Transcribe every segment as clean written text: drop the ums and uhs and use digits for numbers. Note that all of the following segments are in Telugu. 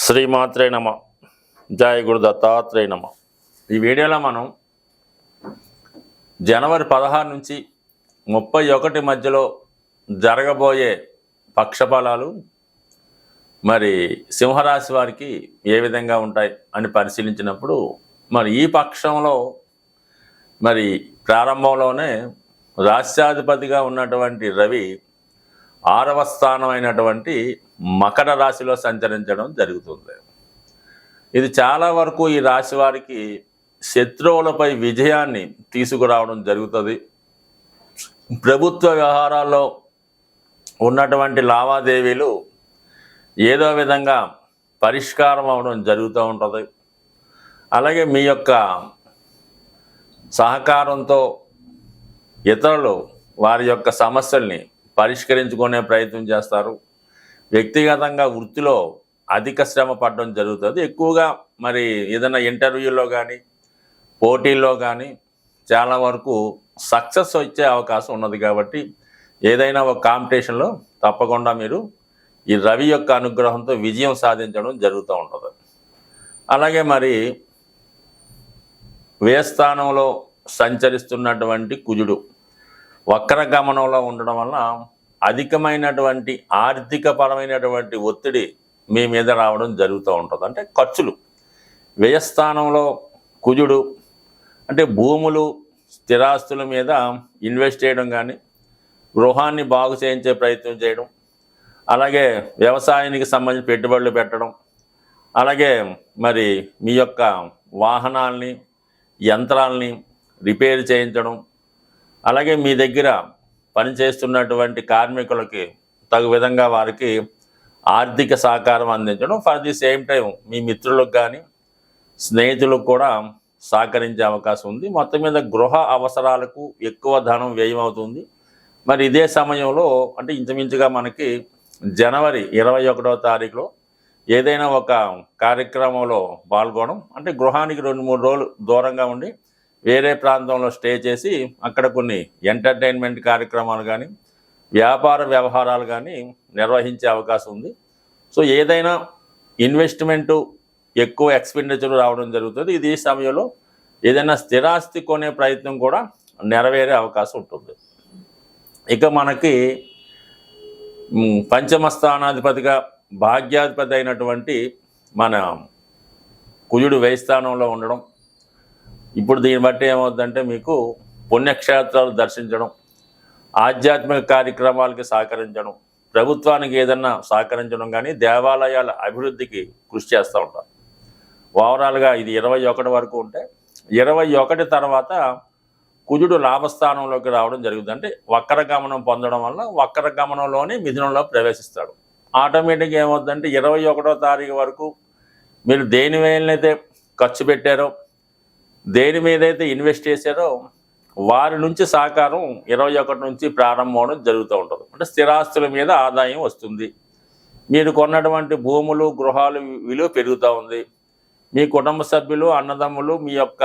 శ్రీమాత్రే నమ. జయ గురు దత్తాత్రేయ నమ. ఈ వీడియోలో మనం జనవరి 16 నుంచి 31 మధ్యలో జరగబోయే పక్షఫలాలు మరి సింహరాశి వారికి ఏ విధంగా ఉంటాయి అని పరిశీలించినప్పుడు మరి ఈ పక్షంలో మరి ప్రారంభంలోనే రాశ్యాధిపతిగా ఉన్నటువంటి రవి 6వ స్థానమైనటువంటి మకర రాశిలో సంచరించడం జరుగుతుంది. ఇది చాలా వరకు ఈ రాశి వారికి శత్రువులపై విజయాన్ని తీసుకురావడం జరుగుతుంది. ప్రభుత్వ వ్యవహారాల్లో ఉన్నటువంటి లావాదేవీలు ఏదో విధంగా పరిష్కారం అవడం జరుగుతూ ఉంటుంది. అలాగే మీ యొక్క సహకారంతో ఇతరులు వారి యొక్క సమస్యల్ని పరిష్కరించుకునే ప్రయత్నం చేస్తారు. వ్యక్తిగతంగా వృత్తిలో అధిక శ్రమ పడడం జరుగుతుంది. ఎక్కువగా మరి ఏదైనా ఇంటర్వ్యూలో కానీ పోటీల్లో కానీ చాలా వరకు సక్సెస్ వచ్చే అవకాశం ఉన్నది. కాబట్టి ఏదైనా ఒక కాంపిటీషన్లో తప్పకుండా మీరు ఈ రవి యొక్క అనుగ్రహంతో విజయం సాధించడం జరుగుతూ ఉంటుంది. అలాగే మరి వ్యయస్థానంలో సంచరిస్తున్నటువంటి కుజుడు వక్ర గమనంలో ఉండడం వల్ల అధికమైనటువంటి ఆర్థికపరమైనటువంటి ఒత్తిడి మీ మీద రావడం జరుగుతూ ఉంటుంది. అంటే ఖర్చులు. వ్యయస్థానంలో కుజుడు అంటే భూములు స్థిరాస్తుల మీద ఇన్వెస్ట్ చేయడం కానీ గృహాన్ని బాగు చేయించే ప్రయత్నం చేయడం, అలాగే వ్యవసాయానికి సంబంధించిన పెట్టుబడులు పెట్టడం, అలాగే మరి మీ యొక్క వాహనాల్ని యంత్రాలని రిపేర్ చేయించడం, అలాగే మీ దగ్గర పనిచేస్తున్నటువంటి కార్మికులకి తగు విధంగా వారికి ఆర్థిక సహకారం అందించడం, ఫర్ ది సేమ్ టైం మీ మిత్రులకు కానీ స్నేహితులకు కూడా సహకరించే అవకాశం ఉంది. మొత్తం మీద గృహ అవసరాలకు ఎక్కువ ధనం వ్యయం అవుతుంది. మరి ఇదే సమయంలో అంటే ఇంచుమించుగా మనకి జనవరి 21వ తారీఖులో ఏదైనా ఒక కార్యక్రమంలో పాల్గొనడం, అంటే గృహానికి 2-3 రోజులు దూరంగా ఉండి వేరే ప్రాంతంలో స్టే చేసి అక్కడ కొన్ని ఎంటర్టైన్మెంట్ కార్యక్రమాలు కానీ వ్యాపార వ్యవహారాలు కానీ నిర్వహించే అవకాశం ఉంది. సో ఏదైనా ఇన్వెస్ట్మెంటు ఎక్కువ ఎక్స్పెండిచర్ రావడం జరుగుతుంది. ఇది ఈ సమయంలో ఏదైనా స్థిరాస్తి కొనే ప్రయత్నం కూడా నెరవేరే అవకాశం ఉంటుంది. ఇక మనకి పంచమ స్థానాధిపతిగా భాగ్యాధిపతి అయినటువంటి మన కుజుడు వ్యయస్థానంలో ఉండడం, ఇప్పుడు దీన్ని బట్టి ఏమవుతుందంటే మీకు పుణ్యక్షేత్రాలు దర్శించడం, ఆధ్యాత్మిక కార్యక్రమాలకి సహకరించడం, ప్రభుత్వానికి ఏదన్నా సహకరించడం కానీ దేవాలయాల అభివృద్ధికి కృషి చేస్తూ ఉంటారు. ఓవరాల్గా ఇది 21 వరకు ఉంటే 21 తర్వాత కుజుడు లాభస్థానంలోకి రావడం జరుగుతుంది. అంటే వక్ర గమనం పొందడం వల్ల వక్ర గమనంలోనే మిథునంలో ప్రవేశిస్తాడు. ఆటోమేటిక్గా ఏమవుతుందంటే 21వ తారీఖు వరకు మీరు దేని మీదనైతే ఖర్చు పెట్టారో, దేని మీదైతే ఇన్వెస్ట్ చేశారో వారి నుంచి సహకారం 21 నుంచి ప్రారంభం అవడం జరుగుతూ ఉంటుంది. అంటే స్థిరాస్తుల మీద ఆదాయం వస్తుంది. మీరు కొన్నటువంటి భూములు గృహాలు విలువ పెరుగుతూ ఉంది. మీ కుటుంబ సభ్యులు అన్నదమ్ములు మీ యొక్క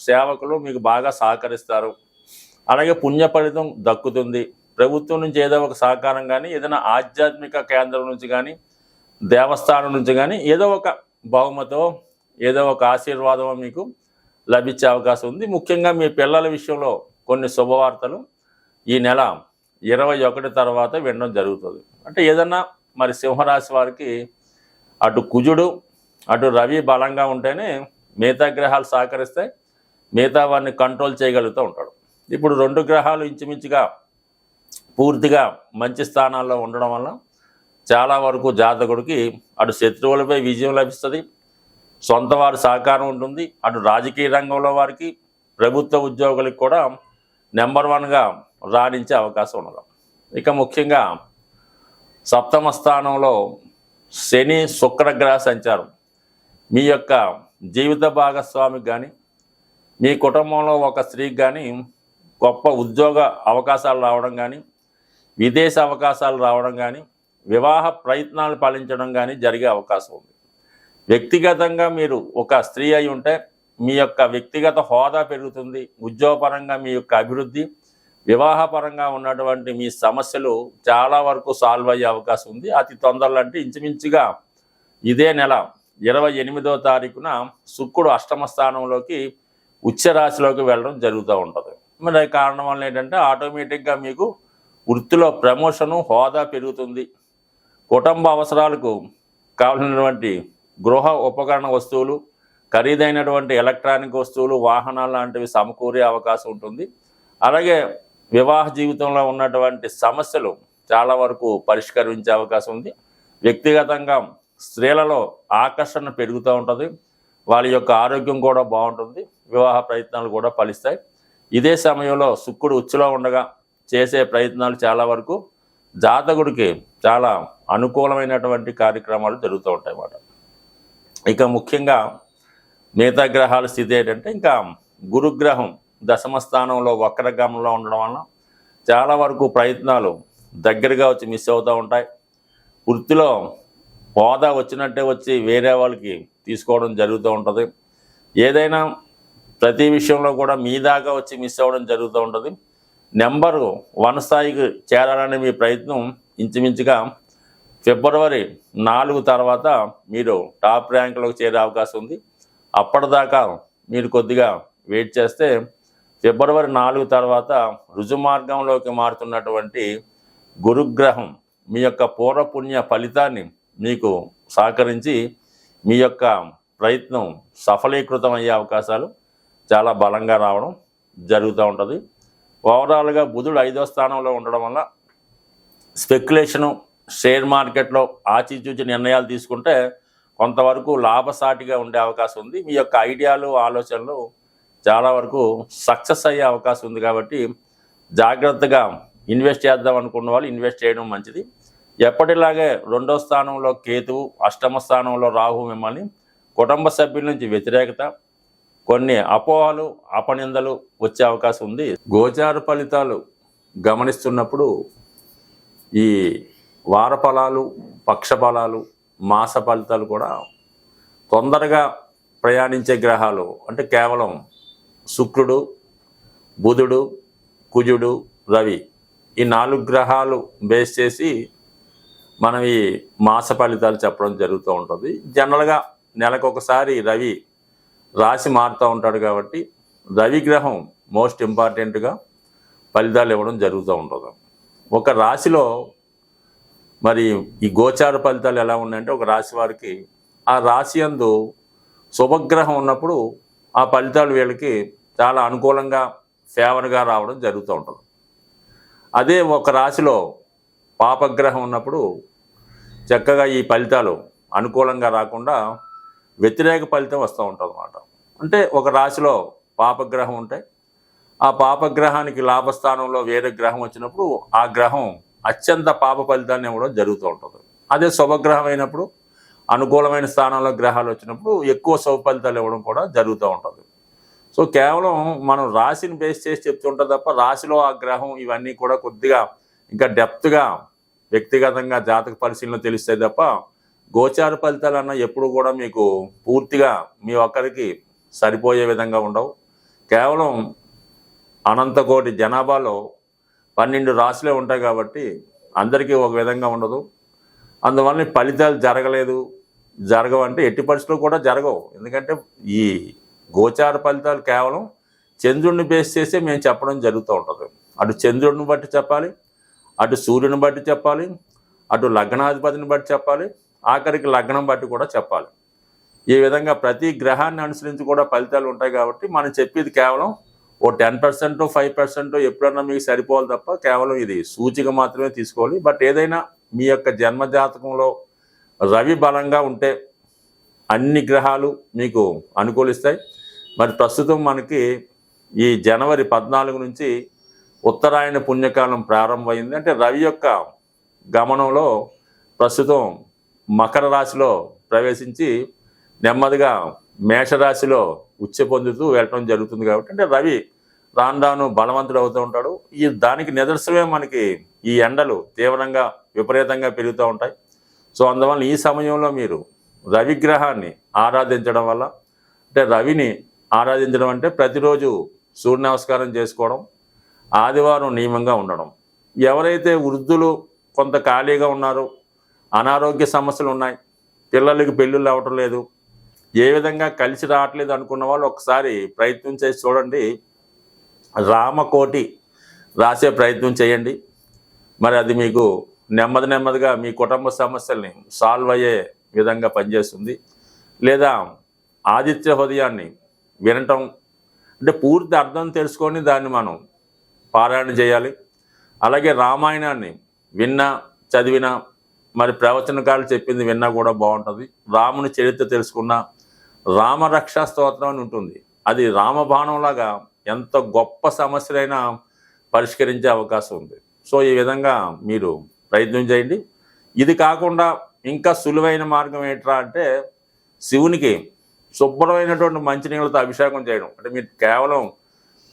సేవకులు మీకు బాగా సహకరిస్తారు. అలాగే పుణ్య ఫలితం దక్కుతుంది. ప్రభుత్వం నుంచి ఏదో ఒక సహకారం కానీ ఏదైనా ఆధ్యాత్మిక కేంద్రం నుంచి కానీ దేవస్థానం నుంచి కానీ ఏదో ఒక బహుమతో ఏదో ఒక ఆశీర్వాదం మీకు లభించే అవకాశం ఉంది. ముఖ్యంగా మీ పిల్లల విషయంలో కొన్ని శుభవార్తలు ఈ నెల 21 తర్వాత వినడం జరుగుతుంది. అంటే ఏదన్నా మరి సింహరాశి వారికి అటు కుజుడు అటు రవి బలంగా ఉంటేనే మిగతా గ్రహాలు సహకరిస్తే మిగతా వారిని కంట్రోల్ చేయగలుగుతూ ఉంటాడు. ఇప్పుడు 2 గ్రహాలు ఇంచుమించుగా పూర్తిగా మంచి స్థానాల్లో ఉండడం వల్ల చాలా వరకు జాతకుడికి అటు శత్రువులపై విజయం లభిస్తుంది, సొంత వారి సహకారం ఉంటుంది. అటు రాజకీయ రంగంలో వారికి ప్రభుత్వ ఉద్యోగులకు కూడా నెంబర్ 1గా రాణించే అవకాశం ఉన్నది. ఇక ముఖ్యంగా 7వ స్థానంలో శని శుక్రగ్రహ సంచారం మీ యొక్క జీవిత భాగస్వామికి కానీ మీ కుటుంబంలో ఒక స్త్రీకి కానీ గొప్ప ఉద్యోగ అవకాశాలు రావడం కానీ విదేశీ అవకాశాలు రావడం కానీ వివాహ ప్రయత్నాలు ఫలించడం కానీ జరిగే అవకాశం ఉంది. వ్యక్తిగతంగా మీరు ఒక స్త్రీ అయి ఉంటే మీ యొక్క వ్యక్తిగత హోదా పెరుగుతుంది. ఉద్యోగపరంగా మీ యొక్క అభివృద్ధి, వివాహపరంగా ఉన్నటువంటి మీ సమస్యలు చాలా వరకు సాల్వ్ అయ్యే అవకాశం ఉంది. అతి తొందరలో అంటే ఇంచుమించుగా ఇదే నెల 28వ తారీఖున శుక్రుడు అష్టమ స్థానంలోకి ఉచ్చ రాశిలోకి వెళ్ళడం జరుగుతూ ఉంటుంది. మరి ఆ కారణం వల్ల ఏంటంటే ఆటోమేటిక్గా మీకు వృత్తిలో ప్రమోషను, హోదా పెరుగుతుంది. కుటుంబ అవసరాలకు కావాల్సినటువంటి గృహ ఉపకరణ వస్తువులు, ఖరీదైనటువంటి ఎలక్ట్రానిక్ వస్తువులు, వాహనాలు లాంటివి సమకూరే అవకాశం ఉంటుంది. అలాగే వివాహ జీవితంలో ఉన్నటువంటి సమస్యలు చాలా వరకు పరిష్కరించే అవకాశం ఉంది. వ్యక్తిగతంగా స్త్రీలలో ఆకర్షణ పెరుగుతూ ఉంటుంది. వాళ్ళ యొక్క ఆరోగ్యం కూడా బాగుంటుంది. వివాహ ప్రయత్నాలు కూడా ఫలిస్తాయి. ఇదే సమయంలో శుక్రుడు ఉచ్చులో ఉండగా చేసే ప్రయత్నాలు చాలా వరకు జాతకుడికి చాలా అనుకూలమైనటువంటి కార్యక్రమాలు జరుగుతూ ఉంటాయి అన్నమాట. ఇక ముఖ్యంగా మిగతా గ్రహాల స్థితి ఏంటంటే, ఇంకా గురుగ్రహం దశమ స్థానంలో వక్రగమనంలో ఉండడం వలన చాలా వరకు ప్రయత్నాలు దగ్గరగా వచ్చి మిస్ అవుతూ ఉంటాయి. వృత్తిలో హోదా వచ్చినట్టే వచ్చి వేరే వాళ్ళకి తీసుకోవడం జరుగుతూ ఉంటుంది. ఏదైనా ప్రతి విషయంలో కూడా మీ దాకా వచ్చి మిస్ అవ్వడం జరుగుతూ ఉంటుంది. నెంబరు 1 స్థాయికి చేరాలనే మీ ప్రయత్నం ఇంచుమించుగా ఫిబ్రవరి 4 తర్వాత మీరు టాప్ ర్యాంకులోకి చేరే అవకాశం ఉంది. అప్పటిదాకా మీరు కొద్దిగా వెయిట్ చేస్తే ఫిబ్రవరి 4 తర్వాత రుజుమార్గంలోకి మారుతున్నటువంటి గురుగ్రహం మీ యొక్క పూర్వపుణ్య ఫలితాన్ని మీకు సహకరించి మీ యొక్క ప్రయత్నం సఫలీకృతం అయ్యే అవకాశాలు చాలా బలంగా రావడం జరుగుతూ ఉంటుంది. ఓవరాల్గా బుధుడు 5వ స్థానంలో ఉండడం వల్ల స్పెక్యులేషను, షేర్ మార్కెట్లో ఆచితూచి నిర్ణయాలు తీసుకుంటే కొంతవరకు లాభసాటిగా ఉండే అవకాశం ఉంది. మీ యొక్క ఐడియాలు, ఆలోచనలు చాలా వరకు సక్సెస్ అయ్యే అవకాశం ఉంది. కాబట్టి జాగ్రత్తగా ఇన్వెస్ట్ చేద్దాం అనుకున్న వాళ్ళు ఇన్వెస్ట్ చేయడం మంచిది. ఎప్పటిలాగే 2వ స్థానంలో కేతువు, అష్టమ స్థానంలో రాహు మిమ్మల్ని కుటుంబ సభ్యుల నుంచి వ్యతిరేకత, కొన్ని అపోహలు, అపనిందలు వచ్చే అవకాశం ఉంది. గోచార ఫలితాలు గమనిస్తున్నప్పుడు ఈ వార ఫలాలు, పక్ష ఫలాలు, మాస ఫలితాలు కూడా తొందరగా ప్రయాణించే గ్రహాలు అంటే కేవలం శుక్రుడు, బుధుడు, కుజుడు, రవి, ఈ 4 గ్రహాలు బేస్ చేసి మనం ఈ మాస ఫలితాలు చెప్పడం జరుగుతూ ఉంటుంది. జనరల్గా నెలకొకసారి రవి రాశి మారుతూ ఉంటాడు కాబట్టి రవి గ్రహం మోస్ట్ ఇంపార్టెంట్గా ఫలితాలు ఇవ్వడం జరుగుతూ ఉంటుంది. ఒక రాశిలో మరి ఈ గోచార ఫలితాలు ఎలా ఉన్నాయంటే, ఒక రాశి వారికి ఆ రాశి యందు శుభగ్రహం ఉన్నప్పుడు ఆ ఫలితాలు వీళ్ళకి చాలా అనుకూలంగా, ఫేవర్గా రావడం జరుగుతూ ఉంటుంది. అదే ఒక రాశిలో పాపగ్రహం ఉన్నప్పుడు చక్కగా ఈ ఫలితాలు అనుకూలంగా రాకుండా వ్యతిరేక ఫలితం వస్తూ ఉంటుంది అన్నమాట. అంటే ఒక రాశిలో పాపగ్రహం ఉంటే ఆ పాపగ్రహానికి లాభస్థానంలో వేరే గ్రహం వచ్చినప్పుడు ఆ గ్రహం అత్యంత పాప ఫలితాన్ని ఇవ్వడం జరుగుతూ ఉంటుంది. అదే శుభగ్రహం అయినప్పుడు, అనుకూలమైన స్థానంలో గ్రహాలు వచ్చినప్పుడు ఎక్కువ శుభ ఫలితాలు ఇవ్వడం కూడా జరుగుతూ ఉంటుంది. సో కేవలం మనం రాశిని బేస్ చేసి చెప్తుంటాం తప్ప రాశిలో ఆ గ్రహం ఇవన్నీ కూడా కొద్దిగా ఇంకా డెప్త్గా వ్యక్తిగతంగా జాతక పరిశీలన తెలుస్తాయి తప్ప గోచార ఫలితాలు అన్న ఎప్పుడు కూడా మీకు పూర్తిగా మీ ఒక్కరికి సరిపోయే విధంగా ఉండవు. కేవలం అనంతకోటి జనాభాలో 12 రాశులే ఉంటాయి కాబట్టి అందరికీ ఒక విధంగా ఉండదు. అందువల్ల ఫలితాలు జరగవంటే ఎట్టి పరిస్థితులు కూడా జరగవు. ఎందుకంటే ఈ గోచార ఫలితాలు కేవలం చంద్రుడిని బేస్ చేసే మేము చెప్పడం జరుగుతూ ఉంటుంది. అటు చంద్రుడిని బట్టి చెప్పాలి, అటు సూర్యుని బట్టి చెప్పాలి, అటు లగ్నాధిపతిని బట్టి చెప్పాలి, ఆఖరికి లగ్నం బట్టి కూడా చెప్పాలి. ఈ విధంగా ప్రతి గ్రహాన్ని అనుసరించి కూడా ఫలితాలు ఉంటాయి కాబట్టి మనం చెప్పేది కేవలం ఓ 10%, 5% ఎప్పుడన్నా మీకు సరిపోవాలి తప్ప కేవలం ఇది సూచిక మాత్రమే తీసుకోవాలి. బట్ ఏదైనా మీ యొక్క జన్మజాతకంలో రవి బలంగా ఉంటే అన్ని గ్రహాలు మీకు అనుకూలిస్తాయి. మరి ప్రస్తుతం మనకి ఈ జనవరి 14 నుంచి ఉత్తరాయణ పుణ్యకాలం ప్రారంభమైంది. అంటే రవి యొక్క గమనంలో ప్రస్తుతం మకర రాశిలో ప్రవేశించి నెమ్మదిగా మేషరాశిలో ఉచ్చ పొందుతూ వెళ్ళటం జరుగుతుంది. కాబట్టి అంటే రవి రాను రాను బలవంతుడు అవుతూ ఉంటాడు. దానికి నిదర్శనమే మనకి ఈ ఎండలు తీవ్రంగా విపరీతంగా పెరుగుతూ ఉంటాయి. సో అందువల్ల ఈ సమయంలో మీరు రవిగ్రహాన్ని ఆరాధించడం వల్ల, అంటే రవిని ఆరాధించడం అంటే ప్రతిరోజు సూర్య నమస్కారం చేసుకోవడం, ఆదివారం నియమంగా ఉండడం. ఎవరైతే వృద్ధులు కొంత ఖాళీగా ఉన్నారో, అనారోగ్య సమస్యలు ఉన్నాయి, పిల్లలకి పెళ్ళిళ్ళు అవ్వటం లేదు, ఏ విధంగా కలిసి రావట్లేదు అనుకున్న వాళ్ళు ఒకసారి ప్రయత్నం చేసి చూడండి. రామకోటి రాసే ప్రయత్నం చేయండి. మరి అది మీకు నెమ్మదిగా మీ కుటుంబ సమస్యల్ని సాల్వ్ అయ్యే విధంగా పనిచేస్తుంది. లేదా ఆదిత్య హృదయాన్ని వినటం, అంటే పూర్తి అర్థం తెలుసుకొని దాన్ని మనం పారాయణ చేయాలి. అలాగే రామాయణాన్ని విన్నా చదివినా, మరి ప్రవచనకాలు చెప్పింది విన్నా కూడా బాగుంటుంది. రాముని చరిత్ర తెలుసుకున్న రామరక్షా స్తోత్రం అని ఉంటుంది. అది రామబాణంలాగా ఎంత గొప్ప సమస్యలైనా పరిష్కరించే అవకాశం ఉంది. సో ఈ విధంగా మీరు ప్రయత్నం చేయండి. ఇది కాకుండా ఇంకా సులువైన మార్గం ఏంట్రా అంటే, శివునికి శుభ్రమైనటువంటి మంచినీళ్ళతో అభిషేకం చేయడం. అంటే మీరు కేవలం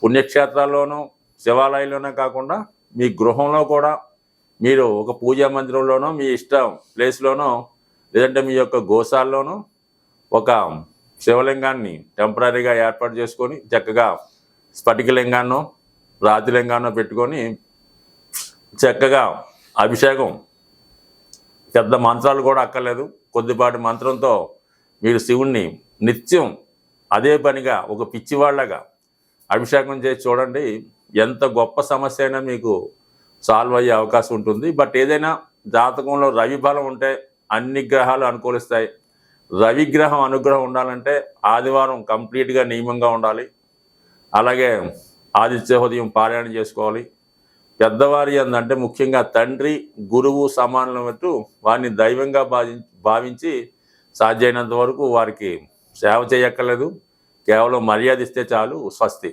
పుణ్యక్షేత్రాల్లోనూ శివాలయంలోనే కాకుండా మీ గృహంలో కూడా మీరు ఒక పూజా మందిరంలోనో, మీ ఇష్టం ప్లేస్లోనో, లేదంటే మీ యొక్క గోశాల్లోనో ఒక శివలింగాన్ని టెంపరీగా ఏర్పాటు చేసుకొని చక్కగా స్ఫటికలింగాన్నో రాతిలింగాన్నో పెట్టుకొని చక్కగా అభిషేకం, పెద్ద మంత్రాలు కూడా అక్కర్లేదు, కొద్దిపాటి మంత్రంతో మీరు శివుణ్ణి నిత్యం అదే పనిగా ఒక పిచ్చివాళ్ళగా అభిషేకం చేసి చూడండి. ఎంత గొప్ప సమస్య అయినా మీకు సాల్వ్ అయ్యే అవకాశం ఉంటుంది. బట్ ఏదైనా జాతకంలో రవి బలం ఉంటే అన్ని గ్రహాలు అనుకూలిస్తాయి. రవిగ్రహం అనుగ్రహం ఉండాలంటే ఆదివారం కంప్లీట్గా నియమంగా ఉండాలి. అలాగే ఆదిత్య హృదయం పారాయణ చేసుకోవాలి. పెద్దవారి అంటే ముఖ్యంగా తండ్రి గురువు సమానమైనట్టు వారిని దైవంగా భావించి సాధ్యమైనంత వరకు వారికి సేవ చేయక్కర్లేదు, కేవలం మర్యాద ఇస్తే చాలు. స్వస్తి.